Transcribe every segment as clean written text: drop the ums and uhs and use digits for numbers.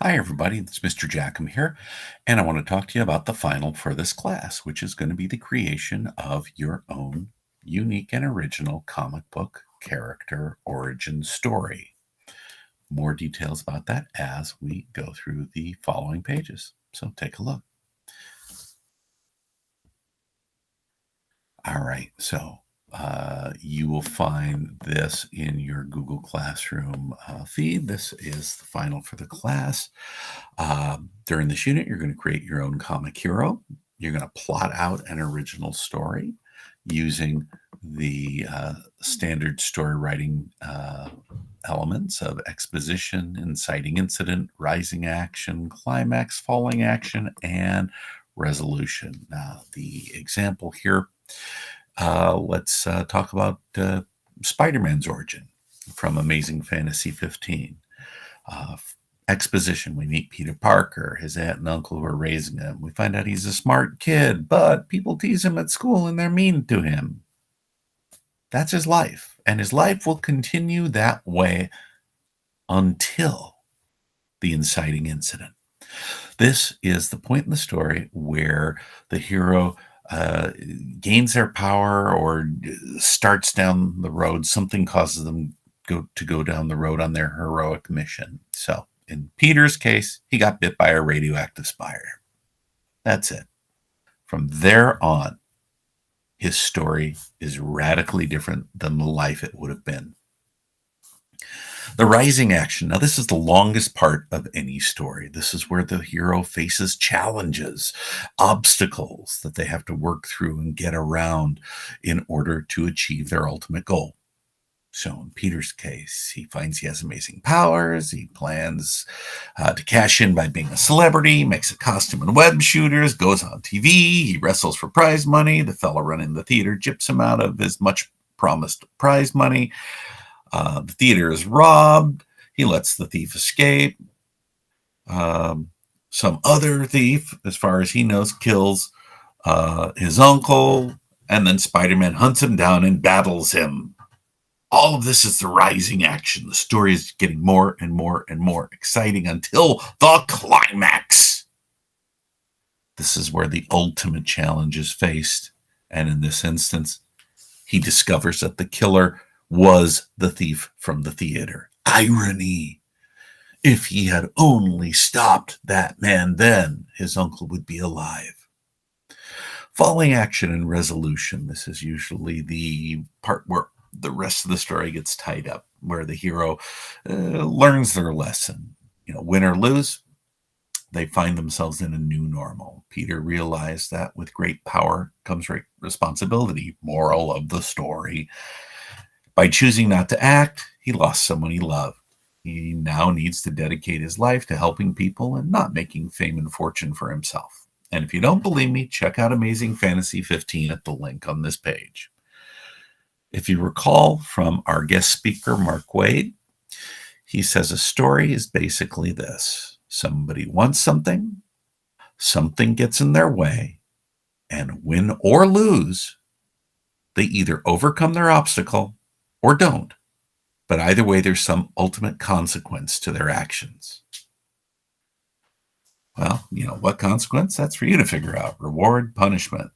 Hi, everybody. It's Mr. Jackham here, and I want to talk to you about the final for this class, which is going to be the creation of your own unique and original comic book character origin story. More details about that as we go through the following pages. So take a look. All right, so you will find this in your Google Classroom feed. This is the final for the class. During this unit, you're going to create your own comic hero. You're going to plot out an original story using the standard story writing elements of exposition, inciting incident, rising action, climax, falling action, and resolution. Now, the example here, let's talk about Spider-Man's origin from Amazing Fantasy 15. Exposition. We meet Peter Parker, his aunt and uncle who are raising him. We find out he's a smart kid, but people tease him at school and they're mean to him. That's his life. And his life will continue that way until the inciting incident. This is the point in the story where the hero gains their power or starts down the road. Something causes them to go down the road on their heroic mission. So in Peter's case, he got bit by a radioactive spider. That's it. From there on, his story is radically different than the life it would have been. The rising action. Now, this is the longest part of any story. This is where the hero faces challenges, obstacles that they have to work through and get around in order to achieve their ultimate goal. So in Peter's case, he finds he has amazing powers. He plans to cash in by being a celebrity, makes a costume and web shooters, goes on TV. He wrestles for prize money. The fellow running the theater gyps him out of his much promised prize money. The theater is robbed. He lets the thief escape. Some other thief, as far as he knows, kills his uncle. And then Spider-Man hunts him down and battles him. All of this is the rising action. The story is getting more and more and more exciting until the climax. This is where the ultimate challenge is faced. And in this instance, he discovers that the killer was the thief from the theater. Irony. If he had only stopped that man then, his uncle would be alive. Falling action and resolution. This is usually the part where the rest of the story gets tied up, where the hero learns their lesson. Win or lose, they find themselves in a new normal. Peter realized that with great power comes great responsibility. Moral of the story. By choosing not to act, he lost someone he loved. He now needs to dedicate his life to helping people and not making fame and fortune for himself. And if you don't believe me, check out Amazing Fantasy 15 at the link on this page. If you recall from our guest speaker, Mark Waid, he says a story is basically this. Somebody wants something, something gets in their way, and win or lose, they either overcome their obstacle or don't. But either way, there's some ultimate consequence to their actions. Well, what consequence? That's for you to figure out. Reward, punishment.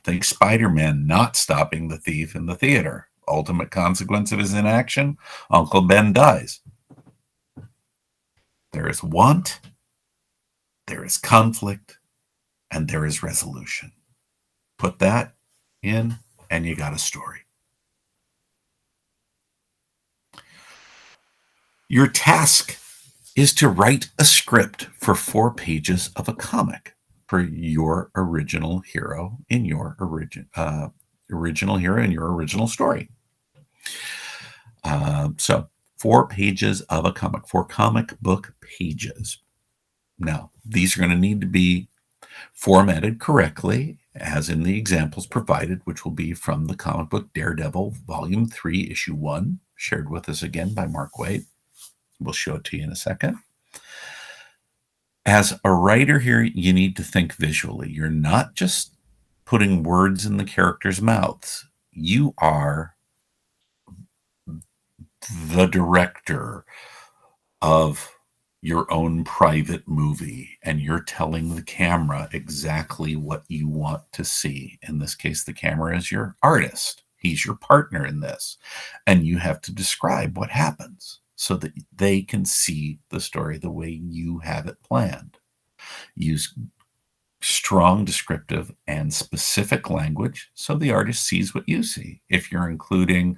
Think Spider-Man not stopping the thief in the theater. Ultimate consequence of his inaction, Uncle Ben dies. There is want, there is conflict, and there is resolution. Put that in, and you got a story. Your task is to write a script for 4 pages of a comic for your original hero in your original hero in your original story. So 4 pages of a comic, 4 comic book pages. Now, these are going to need to be formatted correctly, as in the examples provided, which will be from the comic book Daredevil, Volume 3, Issue 1, shared with us again by Mark Waid. We'll show it to you in a second. As a writer here, you need to think visually. You're not just putting words in the characters' mouths. You are the director of your own private movie, and you're telling the camera exactly what you want to see. In this case, the camera is your artist. He's your partner in this. And you have to describe what happens so that they can see the story the way you have it planned. Use strong descriptive and specific language so the artist sees what you see. If you're including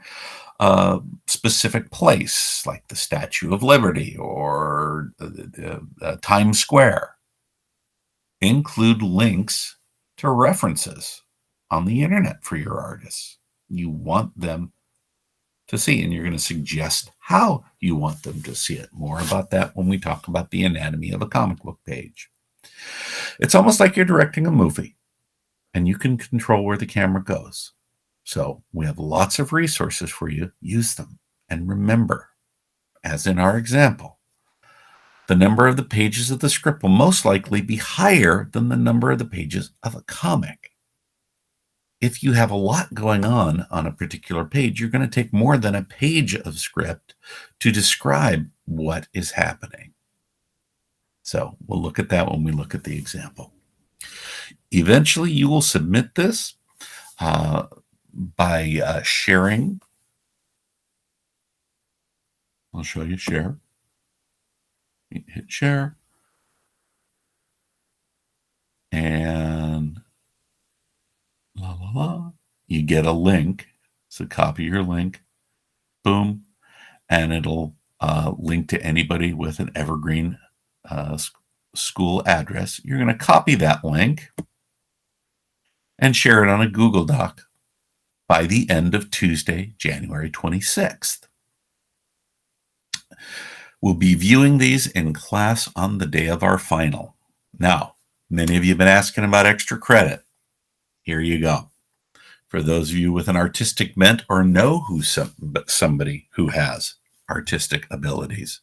a specific place like the Statue of Liberty or Times Square, include links to references on the internet for your artists. You want them to see, and you're going to suggest how you want them to see it. More about that when we talk about the anatomy of a comic book page. It's almost like you're directing a movie, and you can control where the camera goes. So we have lots of resources for you. Use them. And remember, as in our example, the number of the pages of the script will most likely be higher than the number of the pages of a comic. If you have a lot going on a particular page, you're going to take more than a page of script to describe what is happening. So we'll look at that when we look at the example. Eventually, you will submit this by sharing. I'll show you share. Hit share. And you get a link. So copy your link. Boom. And it'll link to anybody with an Evergreen school address. You're going to copy that link and share it on a Google Doc by the end of Tuesday, January 26th. We'll be viewing these in class on the day of our final. Now, many of you have been asking about extra credit. Here you go. For those of you with an artistic bent or know who somebody who has artistic abilities,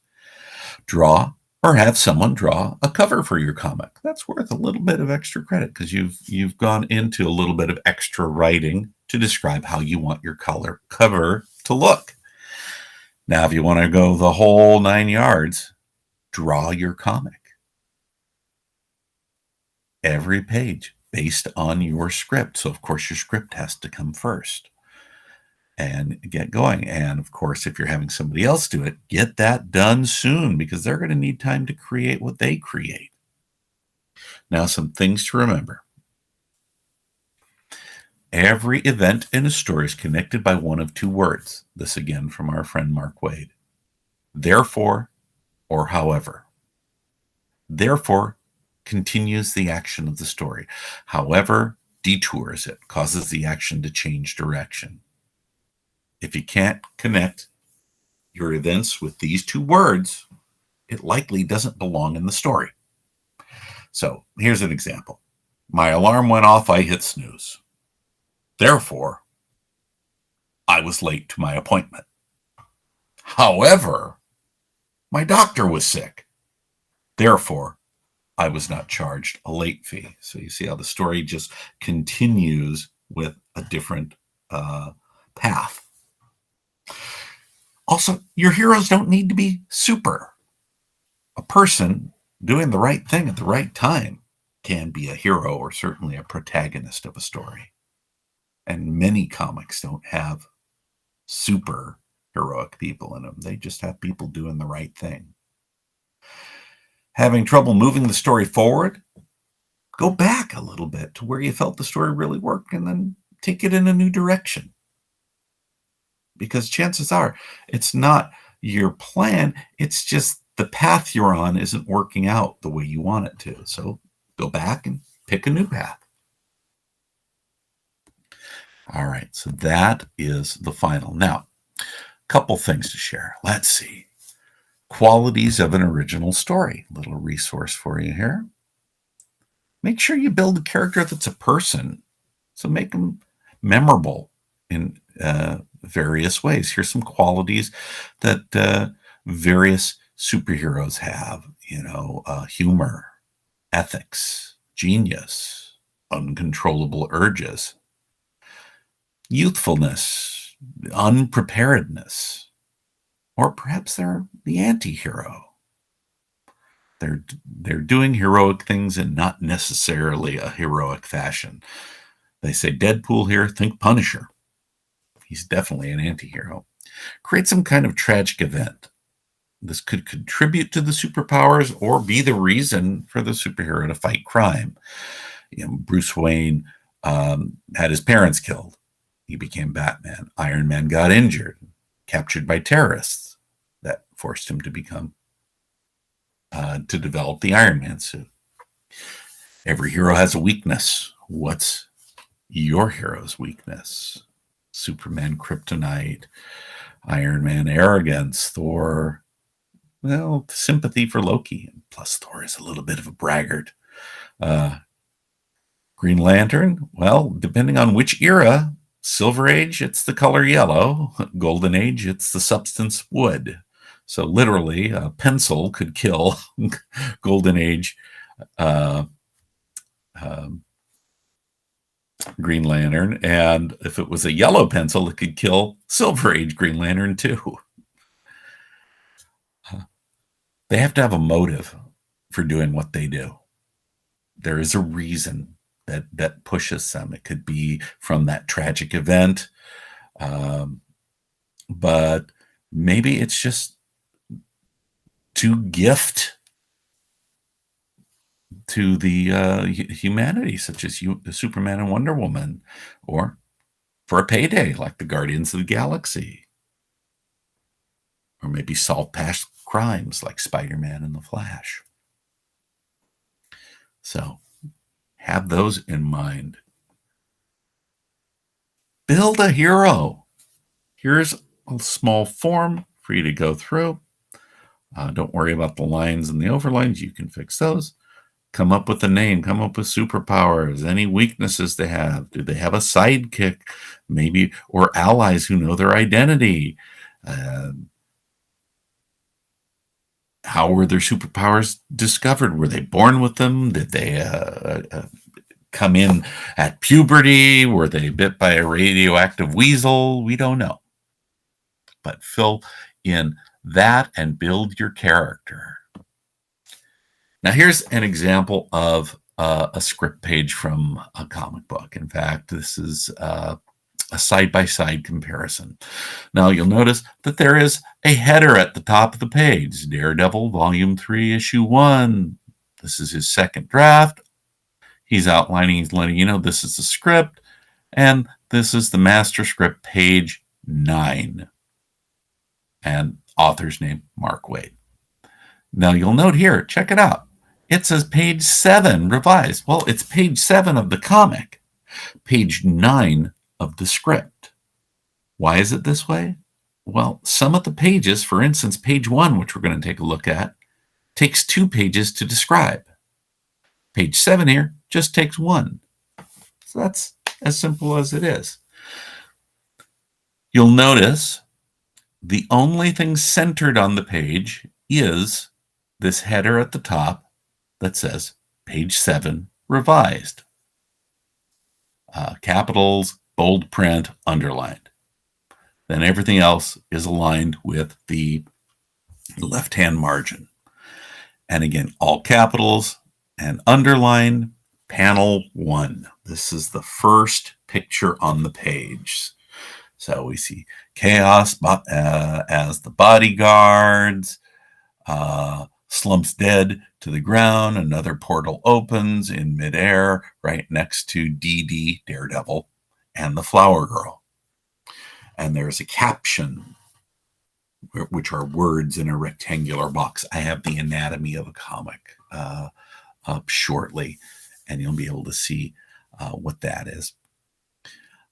draw or have someone draw a cover for your comic. That's worth a little bit of extra credit because you've gone into a little bit of extra writing to describe how you want your cover to look. Now, if you want to go the whole 9 yards, draw your comic. Every page based on your script. So, of course, your script has to come first and get going. And, of course, if you're having somebody else do it, get that done soon because they're going to need time to create what they create. Now, some things to remember. Every event in a story is connected by one of two words. This again from our friend Mark Wade. Therefore or however. Therefore continues the action of the story. However detours it, causes the action to change direction. If you can't connect your events with these two words, it likely doesn't belong in the story. So here's an example. My alarm went off, I hit snooze. Therefore, I was late to my appointment. However, my doctor was sick. Therefore, I was not charged a late fee. So you see how the story just continues with a different path. Also, your heroes don't need to be super. A person doing the right thing at the right time can be a hero or certainly a protagonist of a story. And many comics don't have super heroic people in them. They just have people doing the right thing. Having trouble moving the story forward? Go back a little bit to where you felt the story really worked and then take it in a new direction. Because chances are it's not your plan, it's just the path you're on isn't working out the way you want it to. So go back and pick a new path. All right, so that is the final. Now, a couple things to share. Let's see. Qualities of an original story. Little resource for you here. Make sure you build a character that's a person. So make them memorable in various ways. Here's some qualities that various superheroes have. Humor, ethics, genius, uncontrollable urges, youthfulness, unpreparedness, or perhaps they're the anti-hero. They're doing heroic things in not necessarily a heroic fashion. They say Deadpool here, think Punisher. He's definitely an anti-hero. Create some kind of tragic event. This could contribute to the superpowers or be the reason for the superhero to fight crime. Bruce Wayne had his parents killed. He became Batman. Iron Man got injured, captured by terrorists. That forced him to become to develop the Iron Man suit. Every hero has a weakness. What's your hero's weakness? Superman, kryptonite. Iron Man, arrogance. Thor, well, sympathy for Loki. Plus, Thor is a little bit of a braggart. Green Lantern, well, depending on which era. Silver Age, it's the color yellow. Golden Age, it's the substance wood. So literally, a pencil could kill Golden Age Green Lantern, and if it was a yellow pencil, it could kill Silver Age Green Lantern too. They have to have a motive for doing what they do. There is a reason that pushes them. It could be from that tragic event, but maybe it's just to gift to the humanity, such as Superman and Wonder Woman, or for a payday like the Guardians of the Galaxy, or maybe solve past crimes like Spider-Man and the Flash. So have those in mind. Build a hero. Here's a small form for you to go through. Don't worry about the lines and the overlines. You can fix those. Come up with a name. Come up with superpowers. Any weaknesses they have. Do they have a sidekick? Maybe, or allies who know their identity. How were their superpowers discovered? Were they born with them? Did they come in at puberty? Were they bit by a radioactive weasel? We don't know. But fill in that and build your character. Now, here's an example of a script page from a comic book. In fact, this is a side-by-side comparison. Now, you'll notice that there is a header at the top of the page. Daredevil, Volume 3, Issue 1. This is his second draft. He's outlining, he's letting you know this is the script, and this is the master script, page 9. And author's name, Mark Waid. Now, you'll note here, check it out. It says page 7, revised. Well, it's page 7 of the comic, page 9 of the script. Why is it this way? Well, some of the pages, for instance, page 1, which we're going to take a look at, takes 2 pages to describe. Page 7 here just takes 1. So that's as simple as it is. You'll notice the only thing centered on the page is this header at the top that says page 7 revised. Capitals, bold print, underlined. Then everything else is aligned with the left-hand margin. And again, all capitals and underline, panel 1. This is the first picture on the page. So we see Chaos as the bodyguards, slumps dead to the ground. Another portal opens in midair right next to DD, Daredevil, and the Flower Girl. And there's a caption, which are words in a rectangular box. I have the anatomy of a comic up shortly, and you'll be able to see what that is.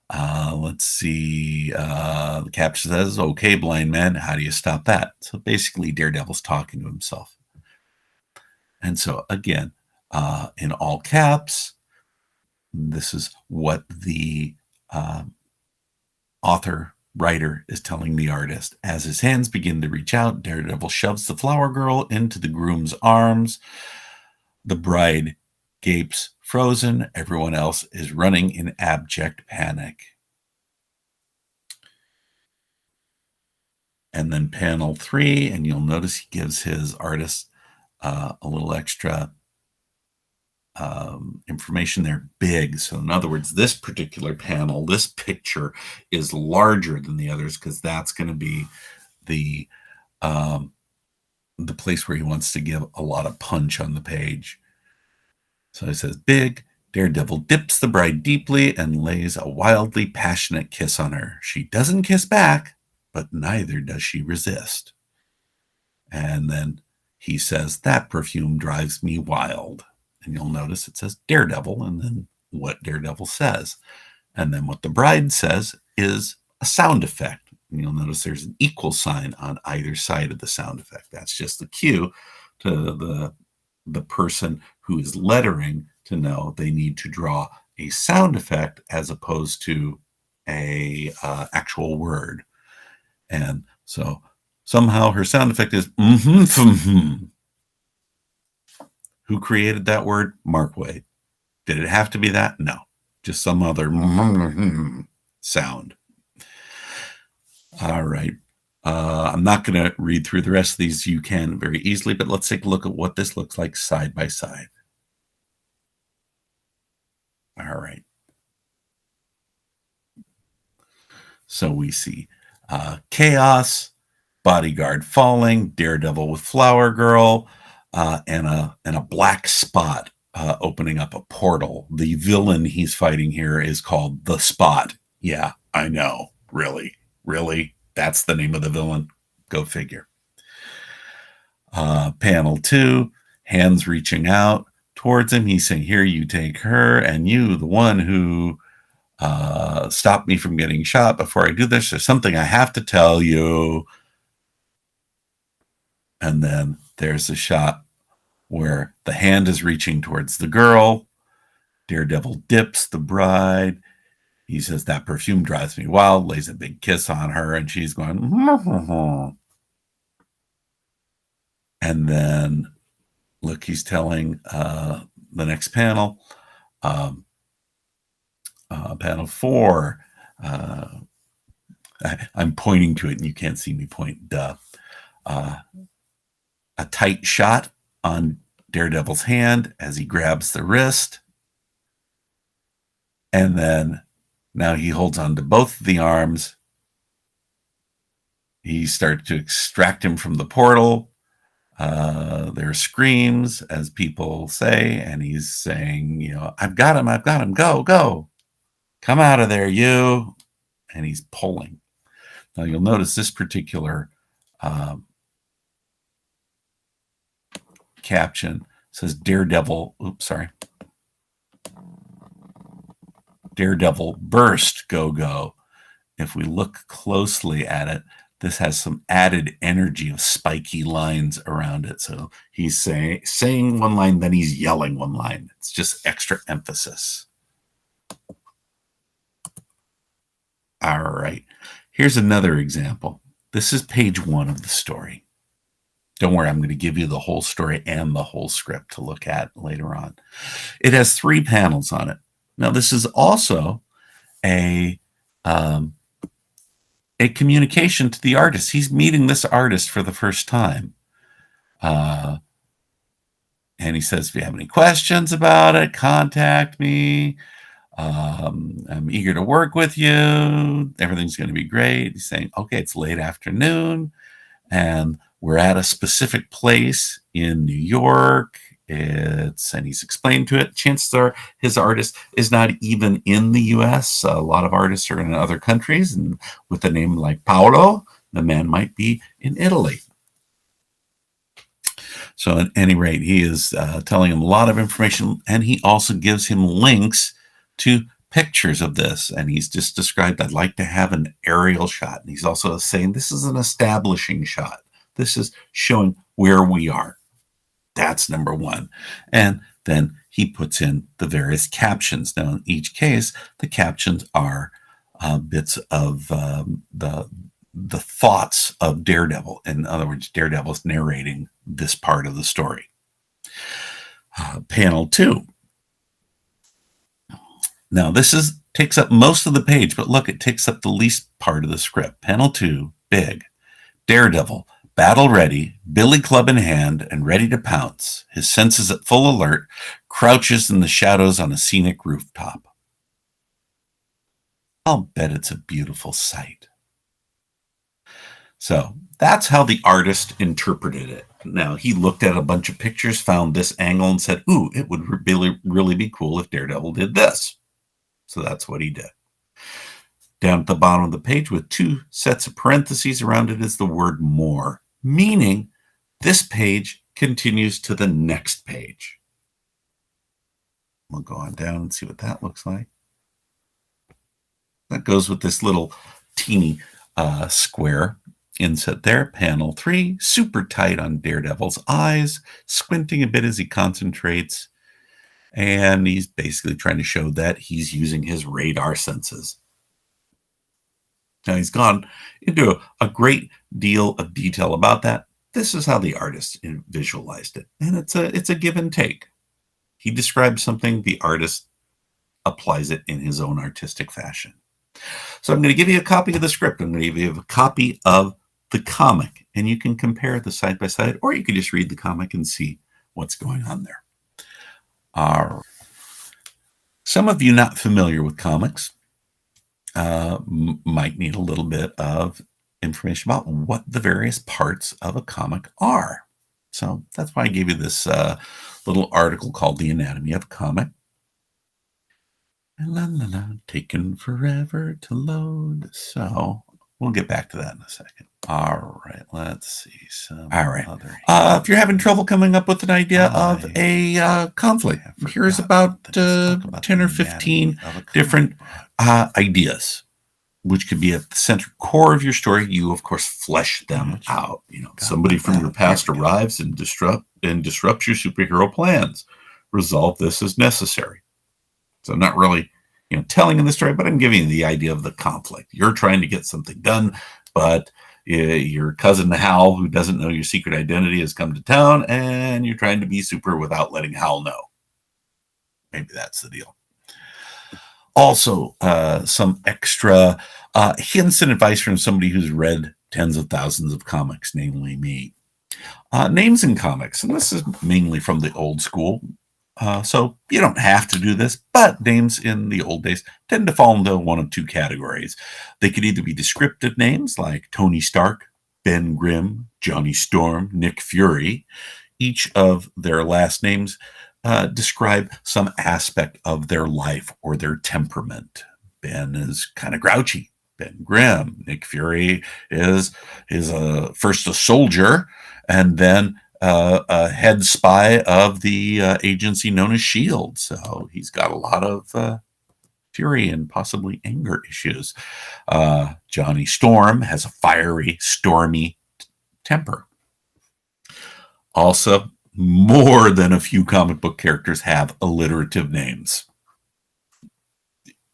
Let's see. The caption says, "Okay, blind man, how do you stop that?" So basically, Daredevil's talking to himself. And so again, in all caps, this is what the writer is telling the artist. As his hands begin to reach out, Daredevil shoves the Flower Girl into the groom's arms. The bride gapes, frozen. Everyone else is running in abject panic. And then panel 3, and you'll notice he gives his artist a little extra information there. Big. So in other words, this particular panel, this picture is larger than the others because that's going to be the place where he wants to give a lot of punch on the page. So he says, big. Daredevil dips the bride deeply and lays a wildly passionate kiss on her. She doesn't kiss back, but neither does she resist. And then he says, that perfume drives me wild. And you'll notice it says Daredevil and then what Daredevil says. And then what the bride says is a sound effect. And you'll notice there's an equal sign on either side of the sound effect. That's just the cue to the person who is lettering to know they need to draw a sound effect as opposed to a actual word. And so somehow her sound effect is Who created that word? Mark Waid. Did it have to be that? No. Just some other sound. All right. I'm not going to read through the rest of these. You can very easily, but let's take a look at what this looks like side by side. All right. So we see chaos, bodyguard falling, Daredevil with Flower Girl, and a black spot opening up a portal. The villain he's fighting here is called The Spot. Yeah, I know. Really? That's the name of the villain? Go figure. Panel 2, hands reaching out towards him. He's saying, here, you take her, and you, the one who stopped me from getting shot. Before I do this, there's something I have to tell you. And then there's a shot where the hand is reaching towards the girl. Daredevil dips the bride. He says, that perfume drives me wild, lays a big kiss on her, and she's going, and then, look, he's telling the next panel, panel 4, I'm pointing to it and you can't see me point, duh. A tight shot on Daredevil's hand as he grabs the wrist. And then now he holds on to both of the arms. He starts to extract him from the portal. There are screams, as people say, and he's saying, I've got him, go. Come out of there, you. And he's pulling. Now you'll notice this particular caption says Daredevil burst, go. If we look closely at it, this has some added energy of spiky lines around it. So he's saying one line, then he's yelling one line. It's just extra emphasis. All right. Here's another example. This is page 1 of the story. Don't worry, I'm going to give you the whole story and the whole script to look at later on. It has 3 panels on it. Now, this is also a communication to the artist. He's meeting this artist for the first time. And he says, if you have any questions about it, contact me. I'm eager to work with you. Everything's going to be great. He's saying, okay, it's late afternoon, and we're at a specific place in New York. And he's explained to it. Chances are his artist is not even in the U.S. A lot of artists are in other countries, and with a name like Paolo, the man might be in Italy. So at any rate, he is telling him a lot of information, and he also gives him links to pictures of this. And he's just described, I'd like to have an aerial shot. And he's also saying, this is an establishing shot. This is showing where we are. That's number 1. And then he puts in the various captions. Now, in each case, the captions are bits of the thoughts of Daredevil. In other words, Daredevil is narrating this part of the story. Panel 2. Now, this takes up most of the page, but look, it takes up the least part of the script. Panel 2, big. Daredevil, Battle ready, billy club in hand, and ready to pounce, his senses at full alert, crouches in the shadows on a scenic rooftop. I'll bet it's a beautiful sight. So that's how the artist interpreted it. Now, he looked at a bunch of pictures, found this angle, and said, ooh, it would really be cool if Daredevil did this. So that's what he did. Down at the bottom of the page with 2 sets of parentheses around it is the word more, meaning this page continues to the next page. We'll go on down and see what that looks like. That goes with this little teeny square inset there. Panel 3, super tight on Daredevil's eyes, squinting a bit as he concentrates. And he's basically trying to show that he's using his radar senses. Now, he's gone into a great deal of detail about that. This is how the artist visualized it. And it's a give and take. He describes something, the artist applies it in his own artistic fashion. So I'm going to give you a copy of the script. I'm going to give you a copy of the comic, and you can compare the side by side, or you can just read the comic and see what's going on there. Some of you not familiar with comics might need a little bit of information about what the various parts of a comic are. So that's why I gave you this little article called The Anatomy of a Comic. Taken forever to load. So we'll get back to that in a second. All right, let's see. If you're having trouble coming up with an idea of a conflict, here's about 10 or 15 different ideas, which could be at the central core of your story. You, of course, flesh them out. Somebody from your past arrives and disrupts your superhero plans. Resolve this as necessary. So I'm not really, telling in the story, but I'm giving you the idea of the conflict. You're trying to get something done, but your cousin Hal, who doesn't know your secret identity, has come to town, and you're trying to be super without letting Hal know. Maybe that's the deal. Also, some extra hints and advice from somebody who's read tens of thousands of comics, namely me. Names in comics, and this is mainly from the old school. So you don't have to do this, but names in the old days tend to fall into one of 2 categories. They could either be descriptive names like Tony Stark, Ben Grimm, Johnny Storm, Nick Fury. Each of their last names describe some aspect of their life or their temperament. Ben is kind of grouchy. Ben Grimm. Nick Fury is first a soldier and then a head spy of the agency known as S.H.I.E.L.D. So he's got a lot of fury and possibly anger issues. Johnny Storm has a fiery, stormy temper. Also, more than a few comic book characters have alliterative names.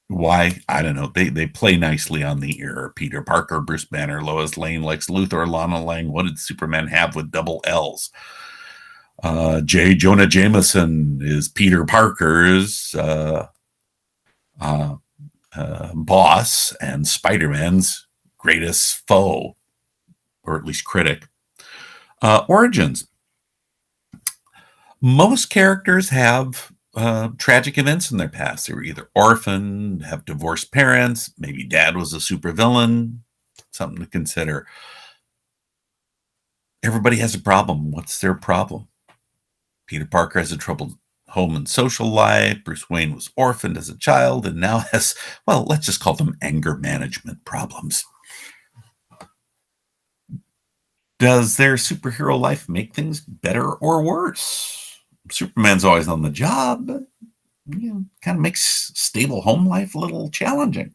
Why? I don't know. They play nicely on the ear. Peter Parker, Bruce Banner, Lois Lane, Lex Luthor, Lana Lang. What did Superman have with double L's? J. Jonah Jameson is Peter Parker's boss and Spider-Man's greatest foe, or at least critic. Origins. Most characters have tragic events in their past. They were either orphaned, have divorced parents, maybe dad was a supervillain. Something to consider. Everybody has a problem. What's their problem? Peter Parker has a troubled home and social life. Bruce Wayne was orphaned as a child and now has, well, let's just call them anger management problems. Does their superhero life make things better or worse? Superman's always on the job, but kind of makes stable home life a little challenging.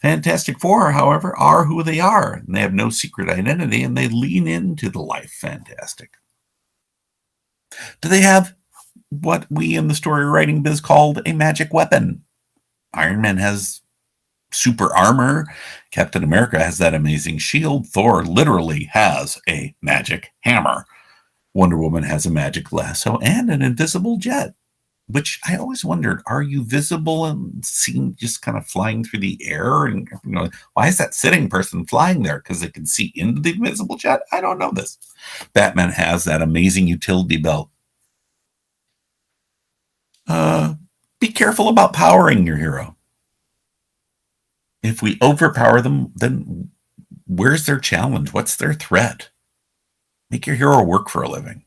Fantastic Four, however, are who they are, and they have no secret identity, and they lean into the life fantastic. Do they have what we in the story writing biz called a magic weapon? Iron Man has super armor. Captain America has that amazing shield. Thor literally has a magic hammer. Wonder Woman has a magic lasso and an invisible jet. which I always wondered, are you visible and seen just kind of flying through the air? And why is that sitting person flying there? Because they can see into the invisible jet? I don't know this. Batman has that amazing utility belt. Be careful about powering your hero. If we overpower them, then where's their challenge? What's their threat? Make your hero work for a living.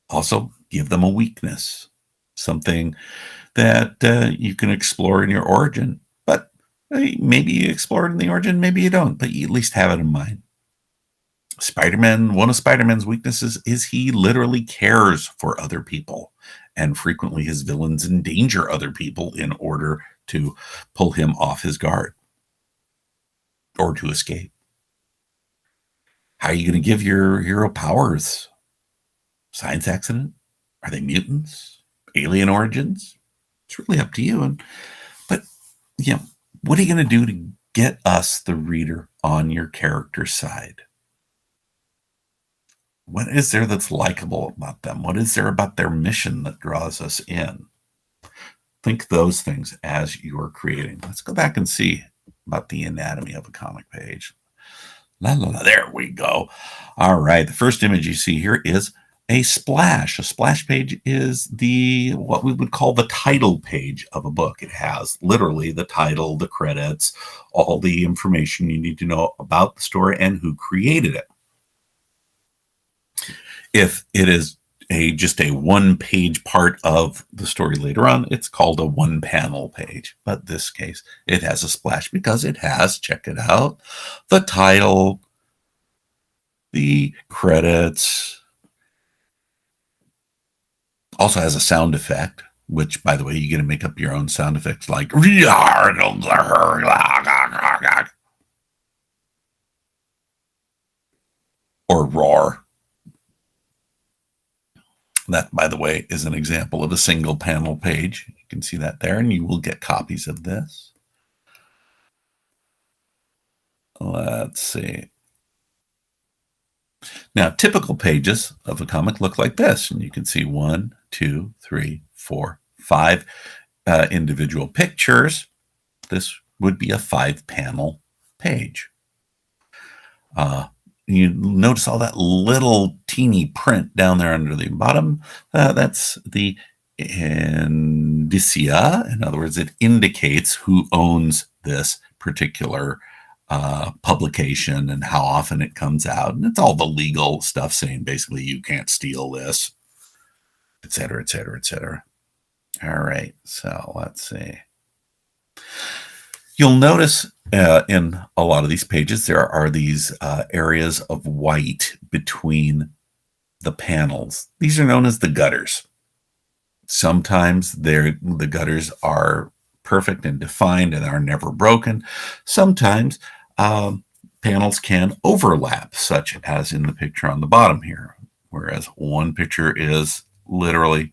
Also, give them a weakness, something that you can explore in your origin. But maybe you explore it in the origin, maybe you don't, but you at least have it in mind. Spider-Man, one of Spider-Man's weaknesses is he literally cares for other people, and frequently his villains endanger other people in order to pull him off his guard or to escape. How are you going to give your hero powers? Science accident? Are they mutants? Alien origins? It's really up to you. But what are you going to do to get us, the reader, on your character's side? What is there that's likable about them? What is there about their mission that draws us in? Think those things as you are creating. Let's go back and see about the anatomy of a comic page. There we go. All right. The first image you see here is a splash. A splash page is what we would call the title page of a book. It has literally the title, the credits, all the information you need to know about the story and who created it. If it is just a one-page part of the story later on, it's called a one-panel page. But in this case, it has a splash because it has, check it out, the title, the credits, also has a sound effect, which, by the way, you get to make up your own sound effects like or roar. That, by the way, is an example of a single panel page. You can see that there, and you will get copies of this. Let's see. Now, typical pages of a comic look like this, and you can see 1, 2, 3, 4, 5 individual pictures. This would be a 5-panel page. You notice all that little teeny print down there under the bottom. That's the indicia. In other words, it indicates who owns this particular publication and how often it comes out. And it's all the legal stuff saying basically you can't steal this, et cetera, et cetera, et cetera. All right, so let's see. You'll notice in a lot of these pages, there are these areas of white between the panels. These are known as the gutters. Sometimes the gutters are perfect and defined and are never broken. Sometimes panels can overlap, such as in the picture on the bottom here, whereas one picture is literally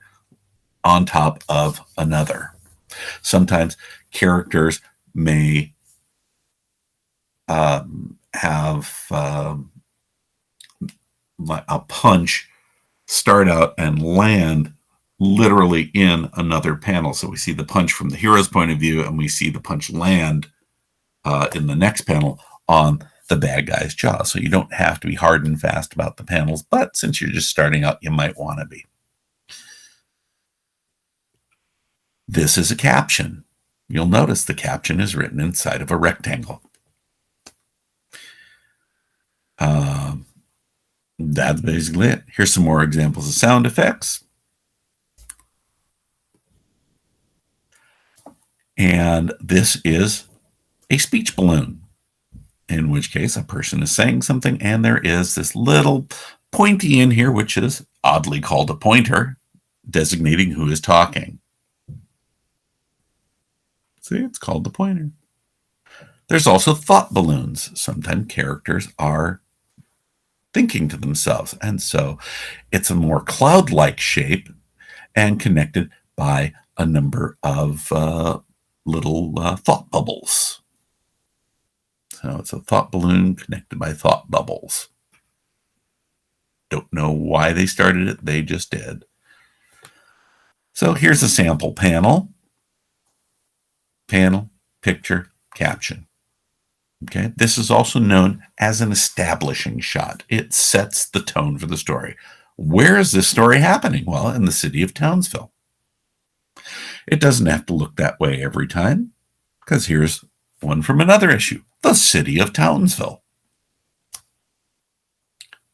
on top of another. Sometimes characters may have a punch start out and land literally in another panel. So we see the punch from the hero's point of view, and we see the punch land in the next panel on the bad guy's jaw. So you don't have to be hard and fast about the panels, but since you're just starting out, you might want to be. This is a caption. You'll notice the caption is written inside of a rectangle. That's basically it. Here's some more examples of sound effects. And this is a speech balloon, in which case a person is saying something, and there is this little pointy in here, which is oddly called a pointer, designating who is talking. See, it's called the pointer. There's also thought balloons. Sometimes characters are thinking to themselves, and so it's a more cloud-like shape and connected by a number of little thought bubbles. So it's a thought balloon connected by thought bubbles. Don't know why they started it. They just did. So here's a sample panel. Panel, picture, caption. Okay, this is also known as an establishing shot. It sets the tone for the story. Where is this story happening? Well, in the city of Townsville. It doesn't have to look that way every time, because here's one from another issue, the city of Townsville.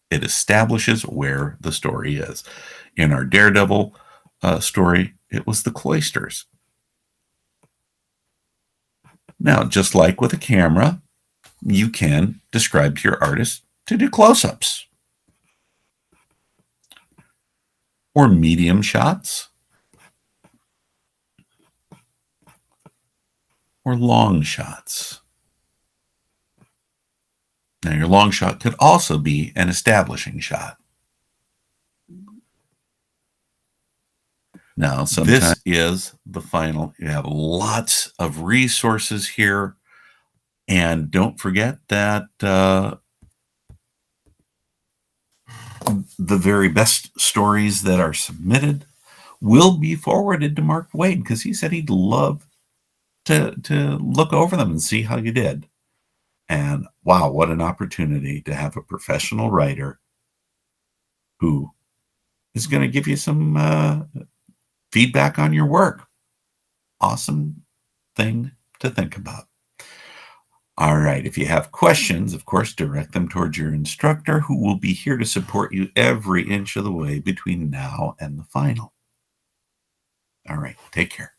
It establishes where the story is. In our Daredevil story, it was the Cloisters. Now, just like with a camera, you can describe to your artist to do close-ups or medium shots or long shots. Now, your long shot could also be an establishing shot. Now, this is the final. You have lots of resources here. And don't forget that the very best stories that are submitted will be forwarded to Mark Waid, because he said he'd love to look over them and see how you did. And wow, what an opportunity to have a professional writer who is going to give you some feedback on your work. Awesome thing to think about. All right, if you have questions, of course, direct them towards your instructor, who will be here to support you every inch of the way between now and the final. All right, take care.